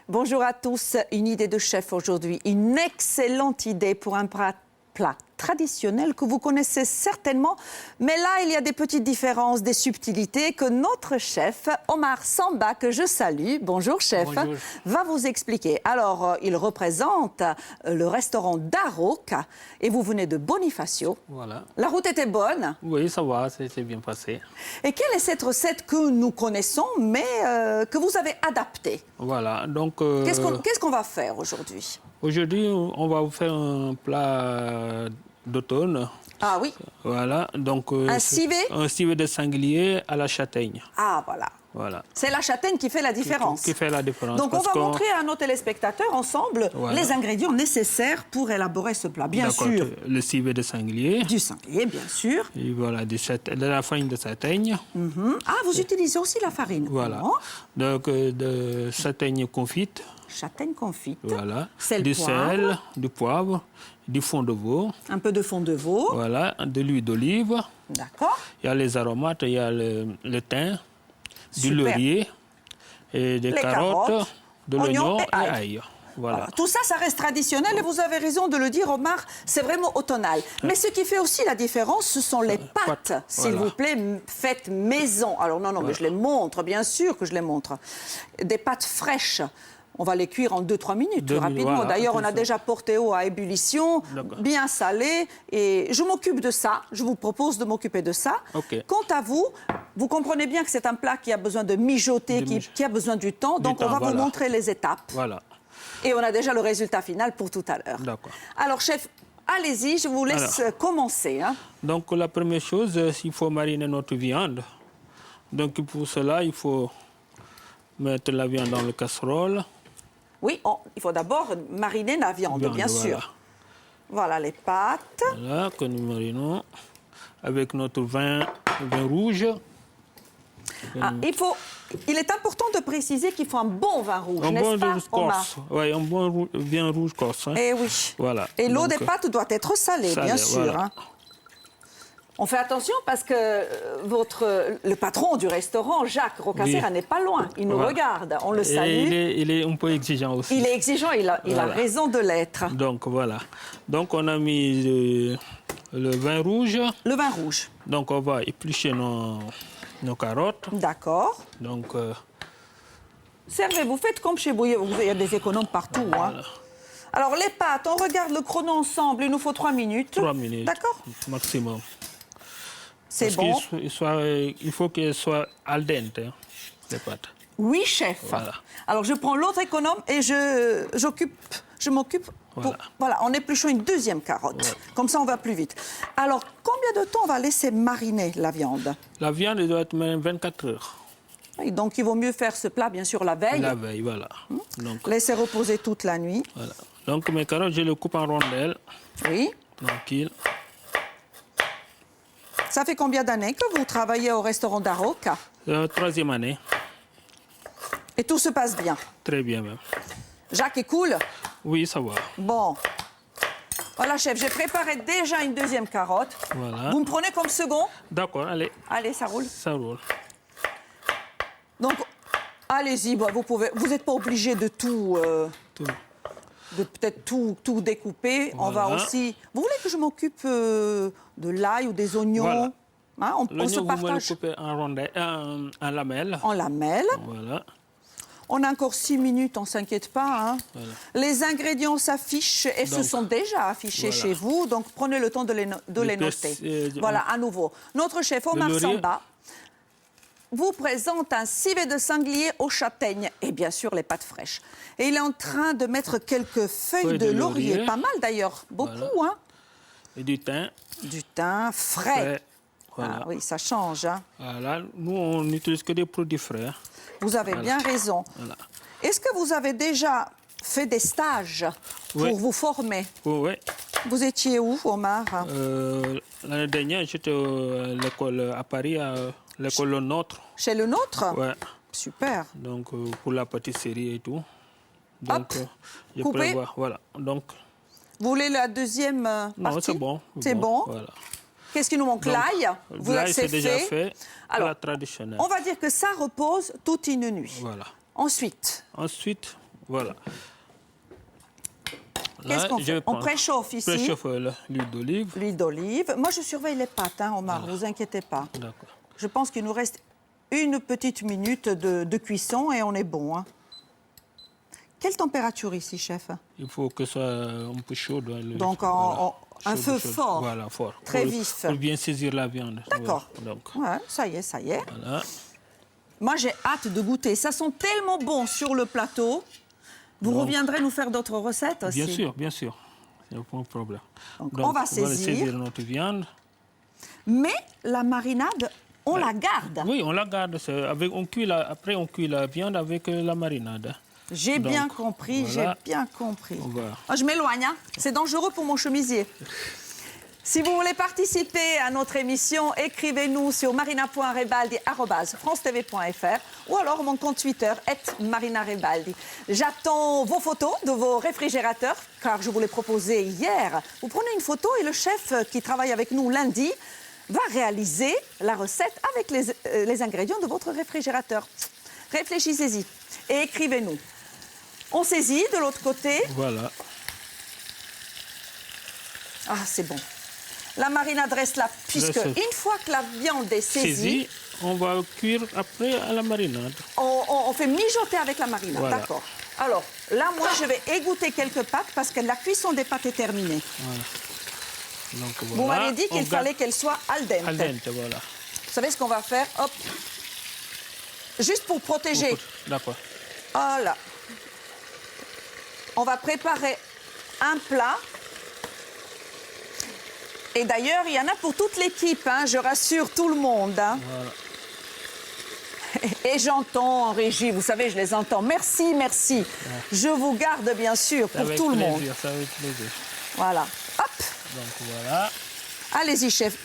Bonjour à tous, une idée de chef aujourd'hui, une excellente idée pour un plat traditionnel que vous connaissez certainement, mais là il y a des petites différences, des subtilités que notre chef Omar Samba, que je salue, bonjour chef, bonjour, va vous expliquer. Alors il représente le restaurant Darok et vous venez de Bonifacio. Voilà. La route était bonne? Oui, ça va, c'est bien passé. Et quelle est cette recette que nous connaissons mais que vous avez adaptée? Voilà, donc... Qu'est-ce qu'on va faire aujourd'hui? Aujourd'hui, on va vous faire un plat d'automne. Ah oui. Voilà, donc... un civet? Un civet de sanglier à la châtaigne. Ah, voilà. Voilà. C'est la châtaigne qui fait la différence. Qui fait la différence. Donc, on va montrer à nos téléspectateurs ensemble les ingrédients nécessaires pour élaborer ce plat. Bien sûr. Le civet de sanglier. Du sanglier, bien sûr. Et voilà, de la farine de châtaigne. Ah, vous utilisez aussi la farine. Voilà. Donc, de châtaigne confite. Châtaigne confite. Voilà. Sel, du poivre. sel, du poivre, du fond de veau. Un peu de fond de veau. Voilà, de l'huile d'olive. D'accord. Il y a les aromates, il y a le thym, du Super. laurier, et des carottes, de l'oignon et ail. ail. Voilà. Tout ça, ça reste traditionnel et vous avez raison de le dire, Omar, c'est vraiment automnal. Mais ce qui fait aussi la différence, ce sont les pâtes, s'il vous plaît, faites maison. Alors non, mais je les montre, bien sûr que je les montre. Des pâtes fraîches. On va les cuire en 2-3 minutes, rapidement. Voilà, d'ailleurs, on a déjà porté eau à ébullition, bien salé. Et je m'occupe de ça. Je vous propose de m'occuper de ça. Okay. Quant à vous, vous comprenez bien que c'est un plat qui a besoin de mijoter, qui a besoin du temps. Donc, on va vous montrer les étapes. Voilà. Et on a déjà le résultat final pour tout à l'heure. D'accord. Alors, chef, allez-y, je vous laisse commencer. Hein. Donc, la première chose, il faut mariner notre viande. Donc, pour cela, il faut mettre la viande dans le casserole. Oui, il faut d'abord mariner la viande, bien sûr. Voilà les pâtes. Voilà, que nous marinons avec notre vin rouge. Il est important de préciser qu'il faut un bon vin rouge, n'est-ce pas, Omar? Oui, un bon vin rouge corse. Hein. Eh oui. Voilà. Et l'eau des pâtes doit être salée, bien sûr. Voilà. Hein. On fait attention parce que le patron du restaurant, Jacques Roccassera, n'est pas loin. Il nous regarde, on le salue. Il est un peu exigeant aussi. Il est exigeant, il a raison de l'être. Donc voilà. Donc on a mis le vin rouge. Le vin rouge. Donc on va éplucher nos carottes. D'accord. Donc... Servez-vous, faites comme chez vous. Il y a des économes partout. Voilà. Hein. Alors les pâtes, on regarde le chrono ensemble. Il nous faut 3 minutes. 3 minutes. D'accord. Maximum. C'est bon. Il faut qu'elles soient al dente, hein, les pâtes. Oui, chef. Voilà. Alors, je prends l'autre économe et je m'occupe. Voilà, en épluchant une deuxième carotte. Voilà. Comme ça, on va plus vite. Alors, combien de temps on va laisser mariner la viande? La viande doit être même 24 heures. Et donc, il vaut mieux faire ce plat, bien sûr, la veille. La veille, voilà. Donc, laisser reposer toute la nuit. Voilà. Donc, mes carottes, je les coupe en rondelles. Oui. Tranquille. Ça fait combien d'années que vous travaillez au restaurant Darok? 3e année. Et tout se passe bien? Très bien, même. Jacques est cool? Oui, ça va. Bon. Voilà, chef, j'ai préparé déjà une deuxième carotte. Voilà. Vous me prenez comme second? D'accord, allez. Allez, ça roule? Ça roule. Donc, allez-y, vous n'êtes pas obligé de tout... de peut-être tout découper. Voilà. On va aussi... Vous voulez que je m'occupe de l'ail ou des oignons? Voilà. Hein, on se partage. Vous me le coupez en rondelles, en lamelles. En lamelles. Voilà. On a encore 6 minutes, on ne s'inquiète pas. Hein. Voilà. Les ingrédients s'affichent et se sont déjà affichés chez vous. Donc, prenez le temps de les noter. Voilà, à nouveau. Notre chef Omar Samba vous présente un civet de sanglier aux châtaignes et bien sûr les pâtes fraîches. Et il est en train de mettre quelques feuilles de laurier. Pas mal d'ailleurs, beaucoup. Voilà. Hein. Et du thym. Du thym frais. Voilà. Ah, oui, ça change. Hein. Voilà. Nous, on n'utilise que des produits frais. Vous avez bien raison. Voilà. Est-ce que vous avez déjà fait des stages pour vous former? Oui. Vous étiez où, Omar? L'année dernière, j'étais à l'école à Paris, L'école Le Nôtre. Chez Le Nôtre? Ouais. Super. Donc, pour la pâtisserie et tout. Donc, hop, je coupé. prévois, voilà. Donc, vous voulez la deuxième partie? non, c'est bon. C'est bon. Voilà. Qu'est-ce qui nous manque? L'ail. L'ail, c'est déjà fait. Alors, la traditionnelle. on va dire que ça repose toute une nuit. Voilà. Ensuite, voilà. qu'est-ce qu'on fait? On préchauffe ici. Préchauffe l'huile d'olive. L'huile d'olive. Moi, je surveille les pâtes, hein, Omar, ne vous inquiétez pas. D'accord. Je pense qu'il nous reste une petite minute de cuisson et on est bon. Hein. Quelle température ici, chef? Il faut que ça soit un peu chaud. Donc, un feu fort. Voilà, fort. Très vif. Pour bien saisir la viande. D'accord. Voilà. Donc, ouais, ça y est, ça y est. voilà. Moi, j'ai hâte de goûter. Ça sent tellement bon sur le plateau. Vous reviendrez nous faire d'autres recettes aussi? Bien sûr. Il n'y a pas de problème. Donc, on va saisir notre viande. Mais la marinade, on la garde. Oui, on la garde. Après, on cuit la viande avec la marinade. J'ai bien compris, voilà. j'ai bien compris. Je m'éloigne, hein. C'est dangereux pour mon chemisier. Si vous voulez participer à notre émission, écrivez-nous sur marina.rebaldi@francetv.fr ou alors mon compte Twitter @marinarebaldi. J'attends vos photos de vos réfrigérateurs, car je vous l'ai proposé hier. Vous prenez une photo et le chef qui travaille avec nous lundi va réaliser la recette avec les ingrédients de votre réfrigérateur. Réfléchissez-y et écrivez-nous. On saisit de l'autre côté. Voilà. Ah, c'est bon. La marinade reste là, puisque une fois que la viande est saisie, on va cuire après à la marinade. On fait mijoter avec la marinade, voilà. D'accord. Alors, là, moi, je vais égoutter quelques pâtes parce que la cuisson des pâtes est terminée. Voilà. Donc, voilà. Vous m'avez dit qu'il fallait qu'elle soit al dente. Al dente, voilà. Vous savez ce qu'on va faire? Hop. Juste pour protéger. D'accord. Voilà. On va préparer un plat. Et d'ailleurs, il y en a pour toute l'équipe, hein, je rassure tout le monde. Hein. Voilà. Et j'entends en régie, vous savez, je les entends. Merci, merci. Ouais. Je vous garde, bien sûr, pour tout le monde. Ça avec plaisir. Voilà. Hop. Donc, voilà. Allez-y, chef.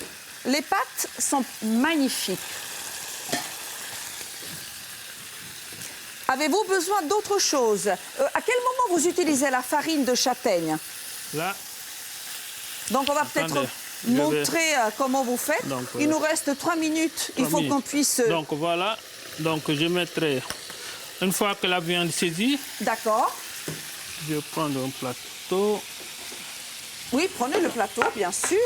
Les pâtes sont magnifiques. Avez-vous besoin d'autre chose? À quel moment vous utilisez la farine de châtaigne? Là. Donc, on va peut-être montrer comment vous faites. Donc, il nous reste 3 minutes. Il faut qu'on puisse... Donc, voilà. Donc, je mettrai... Une fois que la viande est saisie... D'accord. Je vais prendre un plateau. Oui, prenez le plateau, bien sûr.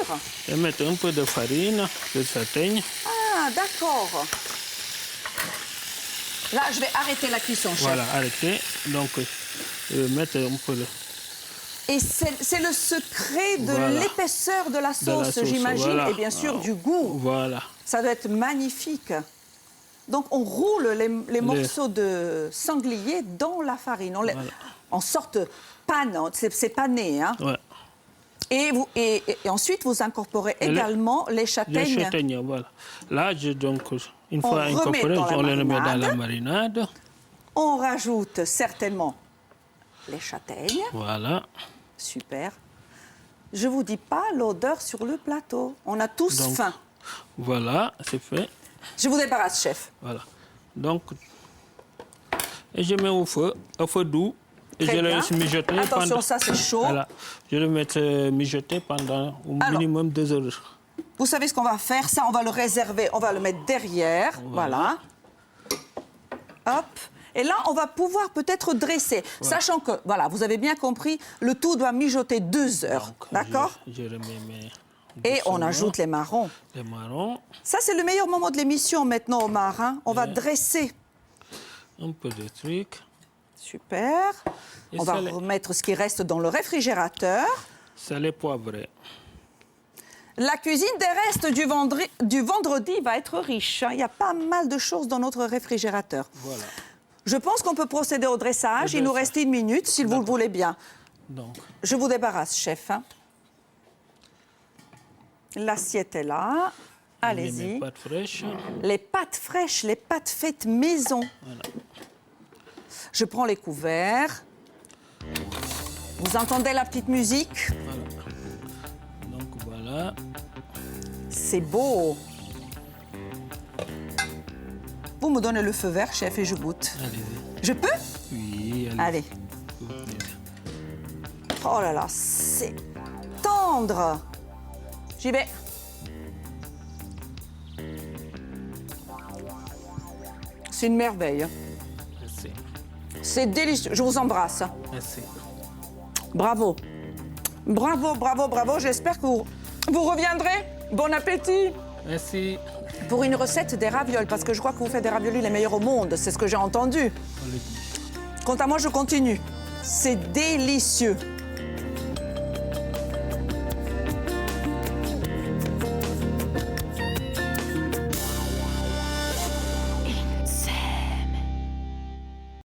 Je vais mettre un peu de farine de châtaigne. Ah, d'accord. Là, je vais arrêter la cuisson, chef. Voilà, arrêter. Donc, je vais mettre un peu de... Et c'est le secret de l'épaisseur de la sauce, j'imagine, et bien sûr du goût. Voilà. Ça doit être magnifique. Donc, on roule les morceaux de sanglier dans la farine. En sorte panne, c'est pané. Hein. Ouais. Et ensuite, vous incorporez également les châtaignes. Les châtaignes, voilà. Là, donc, une fois incorporé, on les remet dans la marinade. On rajoute certainement les châtaignes. Voilà. Super. Je ne vous dis pas l'odeur sur le plateau. On a tous faim. Voilà, c'est fait. Je vous débarrasse, chef. Voilà. Donc, et je mets au feu doux. Et je le laisse mijoter. Attention, ça c'est chaud. Voilà. Je le mets mijoter pendant au minimum 2 heures. Vous savez ce qu'on va faire? Ça, on va le réserver. On va le mettre derrière. Voilà. Hop. Et là, on va pouvoir peut-être dresser. Voilà. Sachant que, voilà, vous avez bien compris, le tout doit mijoter 2 heures. D'accord? Je remets mes... Et on ajoute les marrons. Les marrons. Ça, c'est le meilleur moment de l'émission maintenant, Omar. Hein? On va dresser. Un peu de truc. Super. On va remettre ce qui reste dans le réfrigérateur. Salé poivré. La cuisine des restes du vendredi va être riche. Hein? Il y a pas mal de choses dans notre réfrigérateur. Voilà. Je pense qu'on peut procéder au dressage. Il nous reste 1 minute, si vous le voulez bien. Donc. Je vous débarrasse, chef. Hein? L'assiette est là. Allez-y. Les pâtes fraîches. Les pâtes fraîches, les pâtes faites maison. Voilà. Je prends les couverts. Vous entendez la petite musique? Voilà. Donc voilà. C'est beau. Vous me donnez le feu vert, chef, et je goûte. Allez-y. Je peux? Oui, Allez. Oh là là, c'est tendre. J'y vais. C'est une merveille. Merci. C'est délicieux. Je vous embrasse. Merci. Bravo. Bravo, bravo, bravo. J'espère que vous reviendrez. Bon appétit. Merci. Pour une recette des ravioles, parce que je crois que vous faites des raviolis les meilleurs au monde. C'est ce que j'ai entendu. On le dit. Quant à moi, je continue. C'est délicieux.